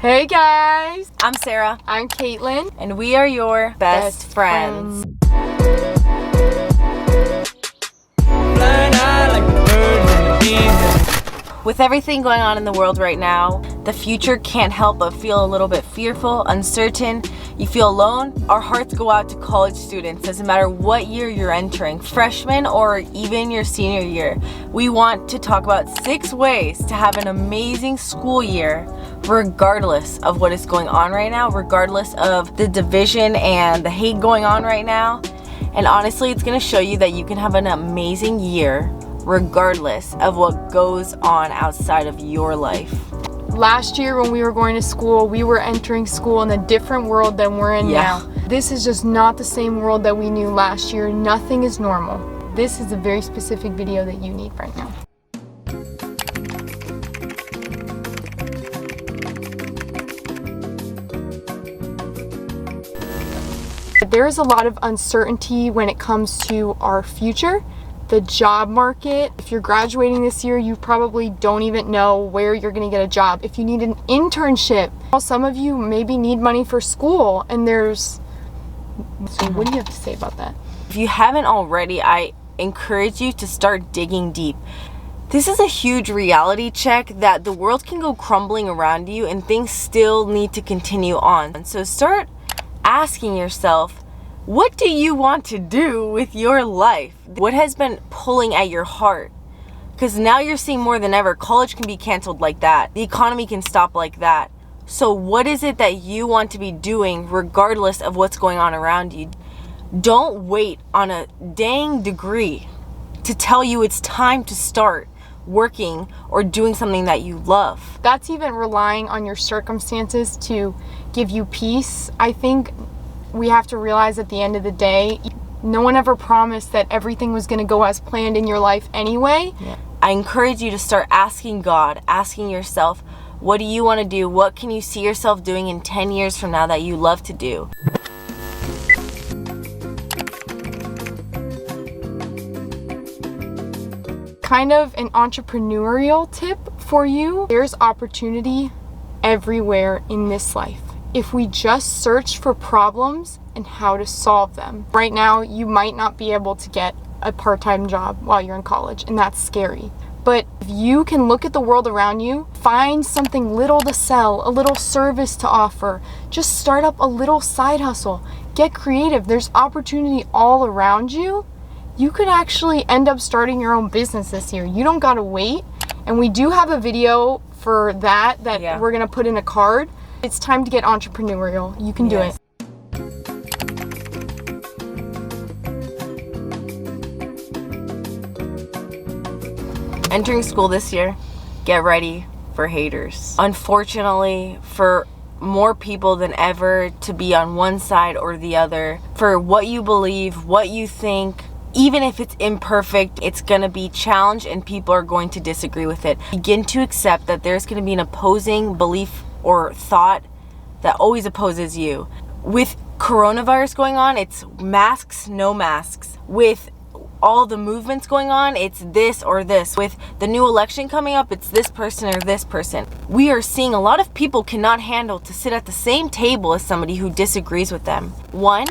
Hey guys! I'm Sarah. I'm Caitlin. And we are your best friends. With everything going on in the world right now, the future can't help but feel a little bit fearful, uncertain. You feel alone. Our hearts go out to college students. Doesn't matter what year you're entering, freshman or even your senior year. We want to talk about 6 ways to have an amazing school year regardless of what is going on right now, regardless of the division and the hate going on right now. And honestly, it's going to show you that you can have an amazing year regardless of what goes on outside of your life. Last year when we were going to school, we were entering school in a different world than we're in now. This is just not the same world that we knew last year. Nothing is normal. This is a very specific video that you need right now. There is a lot of uncertainty when it comes to our future. The job market, if you're graduating this year, you probably don't even know where you're going to get a job. If you need an internship, some of you maybe need money for school, and so what do you have to say about that? If you haven't already, I encourage you to start digging deep. This is a huge reality check that the world can go crumbling around you and things still need to continue on. So start asking yourself, what do you want to do with your life? What has been pulling at your heart? Because now you're seeing more than ever, college can be canceled like that. The economy can stop like that. So what is it that you want to be doing regardless of what's going on around you? Don't wait on a dang degree to tell you it's time to start working or doing something that you love. That's even relying on your circumstances to give you peace. I think we have to realize at the end of the day, no one ever promised that everything was going to go as planned in your life anyway. I encourage you to start asking God, asking yourself, what do you want to do? What can you see yourself doing in 10 years from now that you love to do? Kind of an entrepreneurial tip for you. There's opportunity everywhere in this life if we just search for problems and how to solve them. Right now, you might not be able to get a part-time job while you're in college, and that's scary. But if you can look at the world around you, find something little to sell, a little service to offer, just start up a little side hustle, get creative. There's opportunity all around you. You could actually end up starting your own business this year. You don't gotta wait. And we do have a video for that we're gonna put in a card. It's time to get entrepreneurial. You can do it. Entering school this year, get ready for haters. Unfortunately, for more people than ever to be on one side or the other, for what you believe, what you think, even if it's imperfect, it's gonna be challenged and people are going to disagree with it. Begin to accept that there's gonna be an opposing belief or thought that always opposes you. With coronavirus going on, it's masks, no masks. With all the movements going on, it's this or this. With the new election coming up, it's this person or this person. We are seeing a lot of people cannot handle to sit at the same table as somebody who disagrees with them. One,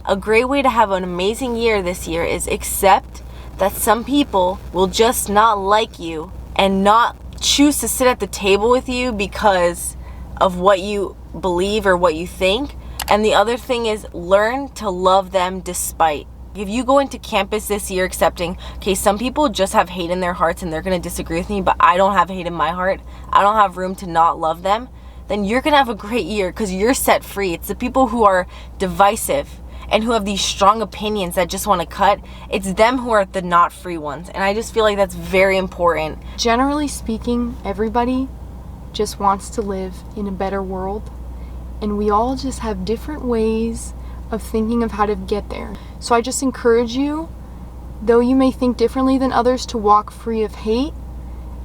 a great way to have an amazing year this year is accept that some people will just not like you and not choose to sit at the table with you because of what you believe or what you think. And the other thing is learn to love them despite. If you go into campus this year accepting, okay, some people just have hate in their hearts and they're going to disagree with me, but I don't have hate in my heart, I don't have room to not love them, then you're going to have a great year because you're set free. It's the people who are divisive and who have these strong opinions that just want to cut, it's them who are the not free ones. And I just feel like that's very important. Generally speaking, everybody just wants to live in a better world, and we all just have different ways of thinking of how to get there. So I just encourage you, though you may think differently than others, to walk free of hate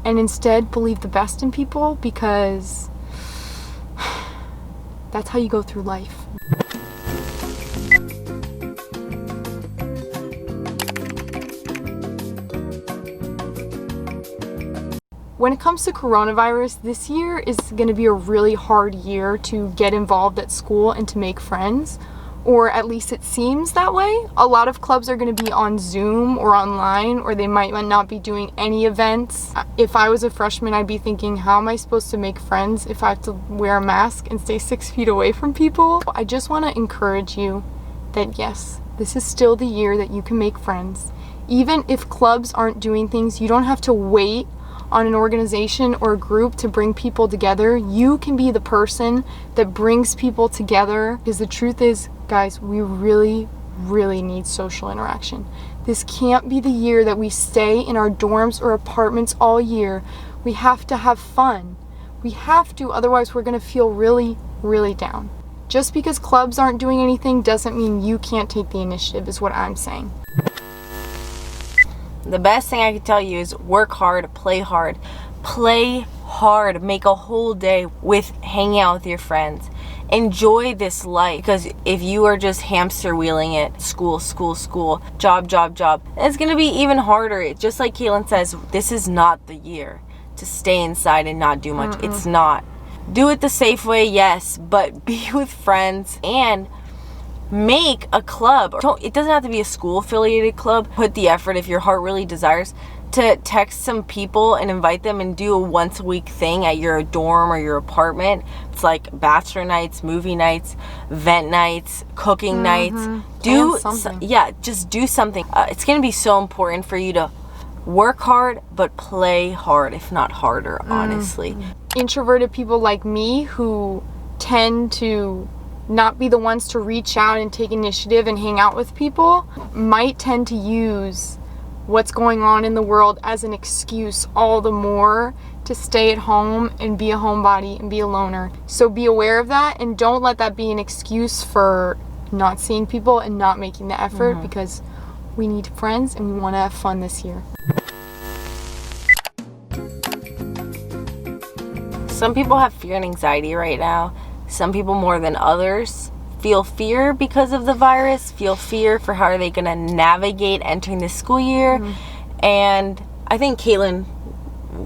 and instead believe the best in people, because that's how you go through life. When it comes to coronavirus, this year is going to be a really hard year to get involved at school and to make friends, or at least it seems that way. A lot of clubs are going to be on Zoom or online, or they might not be doing any events. If I was a freshman, I'd be thinking, how am I supposed to make friends if I have to wear a mask and stay 6 feet away from people? I just want to encourage you that yes, this is still the year that you can make friends. Even if clubs aren't doing things, you don't have to wait on an organization or a group to bring people together. You can be the person that brings people together, because the truth is, guys, we really need social interaction. This can't be the year that we stay in our dorms or apartments all year. We have to have fun. We have to, otherwise we're going to feel really down. Just because clubs aren't doing anything doesn't mean you can't take the initiative, is what I'm saying. The best thing I can tell you is work hard, play hard. Play hard. Make a whole day with hanging out with your friends. Enjoy this life, because if you are just hamster wheeling it, school, job, it's going to be even harder. Just like Caitlin says, this is not the year to stay inside and not do much. It's not. Do it the safe way, yes, but be with friends and make a club. It doesn't have to be a school affiliated club. Put the effort, if your heart really desires, to text some people and invite them and do a once a week thing at your dorm or your apartment. It's like bachelor nights, movie nights, vent nights, cooking nights. Do something. Just do something. It's going to be so important for you to work hard but play hard, if not harder, honestly. Introverted people like me who tend to not be the ones to reach out and take initiative and hang out with people might tend to use what's going on in the world as an excuse all the more to stay at home and be a homebody and be a loner. So be aware of that, and don't let that be an excuse for not seeing people and not making the effort, because we need friends and we want to have fun this year. Some people have fear and anxiety right now. Some people more than others feel fear because of the virus, feel fear for how are they going to navigate entering this school year. And I think, Caitlin,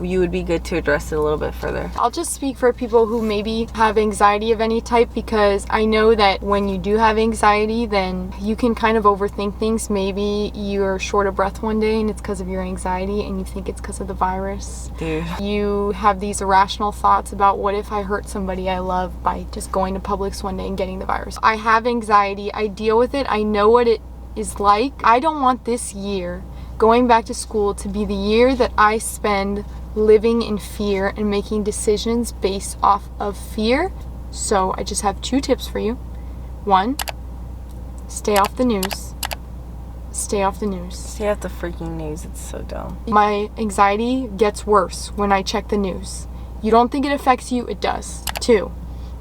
you would be good to address it a little bit further. I'll just speak for people who maybe have anxiety of any type, because I know that when you do have anxiety, then you can kind of overthink things. Maybe you're short of breath one day and it's because of your anxiety and you think it's because of the virus. Dude. You have these irrational thoughts about, what if I hurt somebody I love by just going to Publix one day and getting the virus? I have anxiety. I deal with it. I know what it is like. I don't want this year, going back to school, to be the year that I spend living in fear and making decisions based off of fear. So I just have 2 tips for you. 1, stay off the news. Stay off the news. Stay off the freaking news. It's so dumb. My anxiety gets worse when I check the news. You don't think it affects you? It does. 2,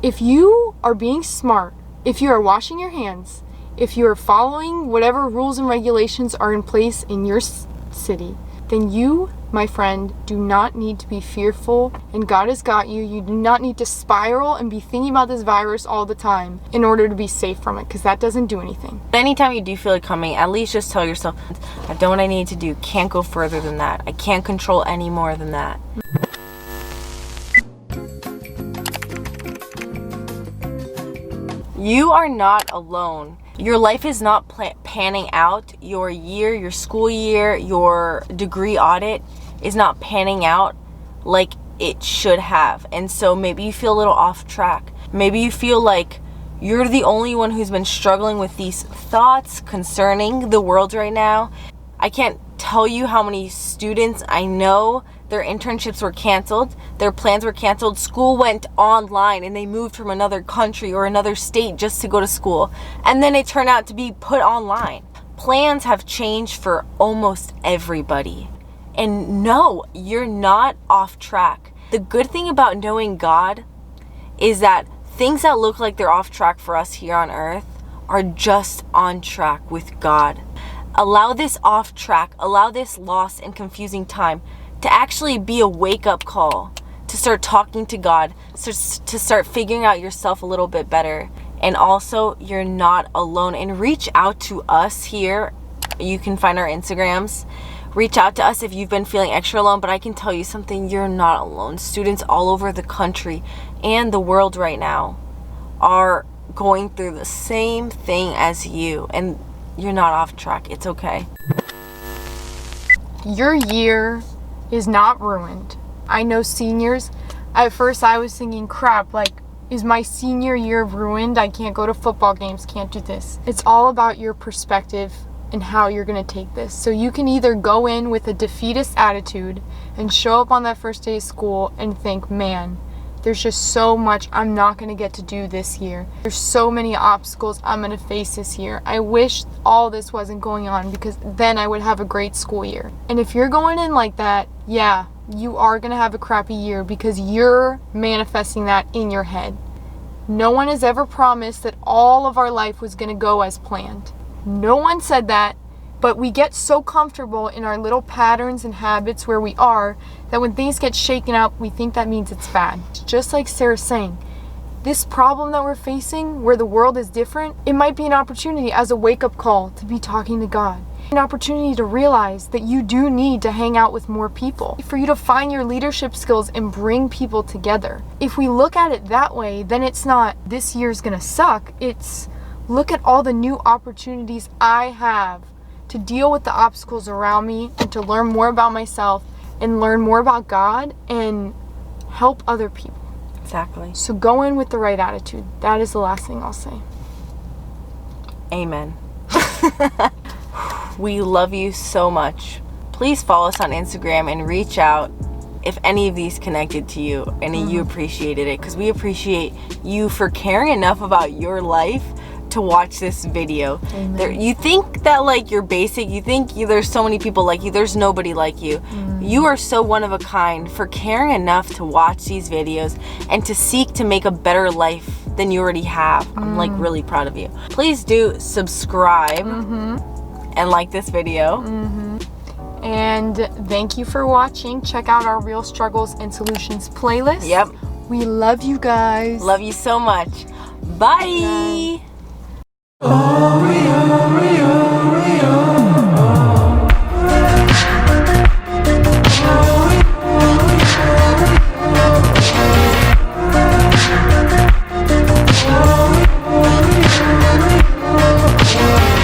if you are being smart, if you are washing your hands, if you are following whatever rules and regulations are in place in your city, then you, my friend, do not need to be fearful, and God has got you. You do not need to spiral and be thinking about this virus all the time in order to be safe from it, because that doesn't do anything. Anytime you do feel it coming, at least just tell yourself, I've done what I need to do. Can't go further than that. I can't control any more than that. You are not alone. Your life is not panning out. Your year, your school year, your degree audit is not panning out like it should have. And so maybe you feel a little off track. Maybe you feel like you're the only one who's been struggling with these thoughts concerning the world right now. I can't tell you how many students I know, their internships were canceled, their plans were canceled, school went online, and they moved from another country or another state just to go to school. And then it turned out to be put online. Plans have changed for almost everybody. And no, you're not off track. The good thing about knowing God is that things that look like they're off track for us here on earth are just on track with God. Allow this off track, allow this lost and confusing time to actually be a wake-up call, to start talking to God, to start figuring out yourself a little bit better. And also, you're not alone. And reach out to us here. You can find our Instagrams. Reach out to us if you've been feeling extra alone, but I can tell you something, you're not alone. Students all over the country and the world right now are going through the same thing as you, and you're not off track. It's okay. Your year is not ruined. I know seniors, at first I was thinking, crap, like, is my senior year ruined? I can't go to football games, can't do this. It's all about your perspective and how you're going to take this. So you can either go in with a defeatist attitude and show up on that first day of school and think, man, there's just so much I'm not going to get to do this year. There's so many obstacles I'm going to face this year. I wish all this wasn't going on, because then I would have a great school year. And if you're going in like that, yeah, you are going to have a crappy year, because you're manifesting that in your head. No one has ever promised that all of our life was going to go as planned. No one said that, but we get so comfortable in our little patterns and habits where we are that when things get shaken up, we think that means it's bad. Just like Sarah's saying, this problem that we're facing where the world is different, it might be an opportunity as a wake-up call to be talking to God. An opportunity to realize that you do need to hang out with more people, for you to find your leadership skills and bring people together. If we look at it that way, then it's not this year's gonna suck, it's look at all the new opportunities I have to deal with the obstacles around me and to learn more about myself and learn more about God and help other people. Exactly. So go in with the right attitude. That is the last thing I'll say. Amen. We love you so much. Please follow us on Instagram and reach out if any of these connected to you and you appreciated it, because we appreciate you for caring enough about your life to watch this video. You think that like you're basic, you think there's so many people like you, there's nobody like you. You are so one of a kind for caring enough to watch these videos and to seek to make a better life than you already have. I'm like really proud of you. Please do subscribe and like this video. And thank you for watching. Check out our Real Struggles and Solutions playlist. Yep. We love you guys. Love you so much. Bye. Bye.